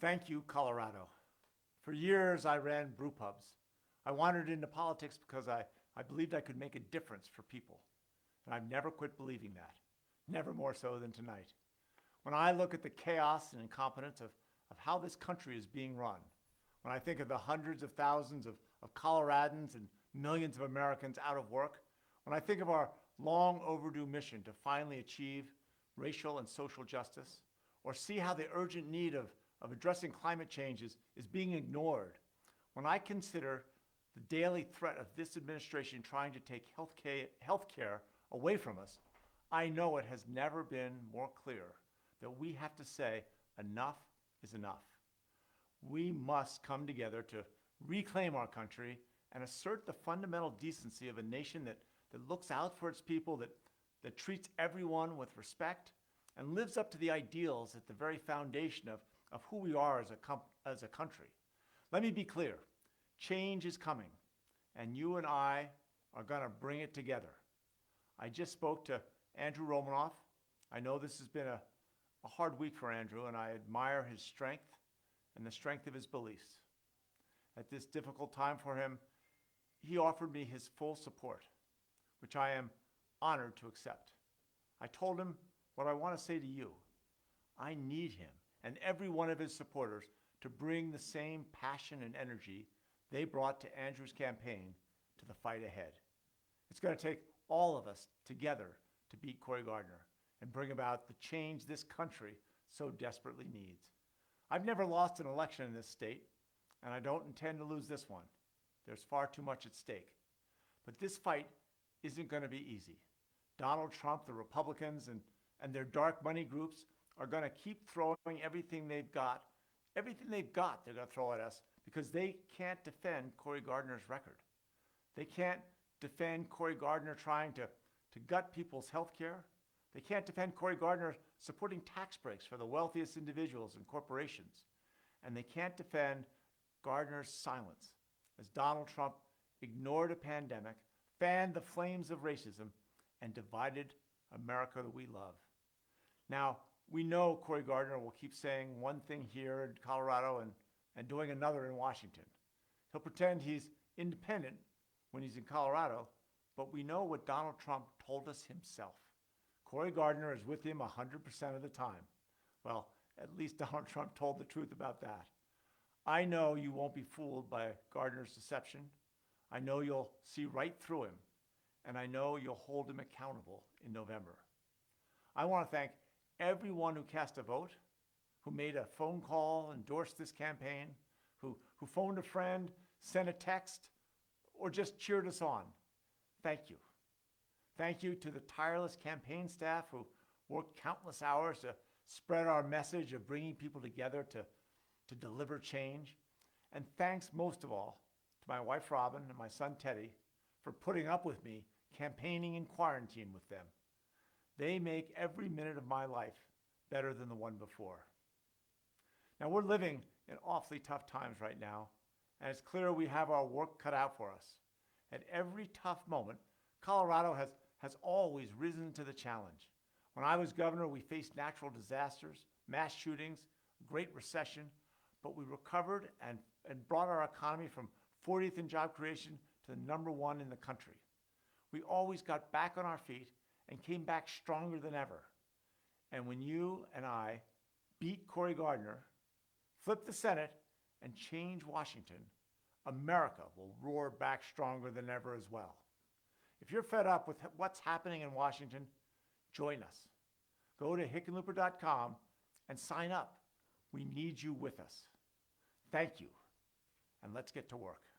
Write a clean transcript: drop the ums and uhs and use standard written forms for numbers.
Thank you, Colorado. For years, I ran brew pubs. I wandered into politics because I believed I could make a difference for people. And I've never quit believing that, never more so than tonight. When I look at the chaos and incompetence of how this country is being run, when I think of the hundreds of thousands of Coloradans and millions of Americans out of work, when I think of our long overdue mission to finally achieve racial and social justice, or see how the urgent need of addressing climate change is being ignored, when I consider the daily threat of this administration trying to take health care away from us, I know it has never been more clear that we have to say enough is enough. We must come together to reclaim our country and assert the fundamental decency of a nation that looks out for its people, that treats everyone with respect, and lives up to the ideals at the very foundation of who we are as a country. Let me be clear. Change is coming, and you and I are going to bring it together. I just spoke to Andrew Romanoff. I know this has been a hard week for Andrew, and I admire his strength and the strength of his beliefs. At this difficult time for him, he offered me his full support, which I am honored to accept. I told him what I want to say to you. I need him and every one of his supporters to bring the same passion and energy they brought to Andrew's campaign to the fight ahead. It's going to take all of us together to beat Cory Gardner and bring about the change this country so desperately needs. I've never lost an election in this state, and I don't intend to lose this one. There's far too much at stake. But this fight isn't going to be easy. Donald Trump, the Republicans, and their dark money groups are going to keep throwing everything they've got. Everything they've got, they're going to throw at us because they can't defend Cory Gardner's record. They can't defend Cory Gardner trying to gut people's health care. They can't defend Cory Gardner supporting tax breaks for the wealthiest individuals and corporations. And they can't defend Gardner's silence as Donald Trump ignored a pandemic, fanned the flames of racism, and divided America that we love. Now, we know Cory Gardner will keep saying one thing here in Colorado and doing another in Washington. He'll pretend he's independent when he's in Colorado, but we know what Donald Trump told us himself. Cory Gardner is with him 100% of the time. Well, at least Donald Trump told the truth about that. I know you won't be fooled by Gardner's deception. I know you'll see right through him, and I know you'll hold him accountable in November. I want to thank everyone who cast a vote, who made a phone call, endorsed this campaign, who phoned a friend, sent a text, or just cheered us on. Thank you. Thank you to the tireless campaign staff who worked countless hours to spread our message of bringing people together to deliver change. And thanks most of all to my wife Robin and my son Teddy for putting up with me campaigning in quarantine with them. They make every minute of my life better than the one before. Now we're living in awfully tough times right now, and it's clear we have our work cut out for us. At every tough moment, Colorado has always risen to the challenge. When I was governor, we faced natural disasters, mass shootings, Great Recession, but we recovered and brought our economy from 40th in job creation to the #1 in the country. We always got back on our feet and came back stronger than ever. And when you and I beat Cory Gardner, flip the Senate, and change Washington, America will roar back stronger than ever as well. If you're fed up with what's happening in Washington, join us. Go to Hickenlooper.com and sign up. We need you with us. Thank you, and let's get to work.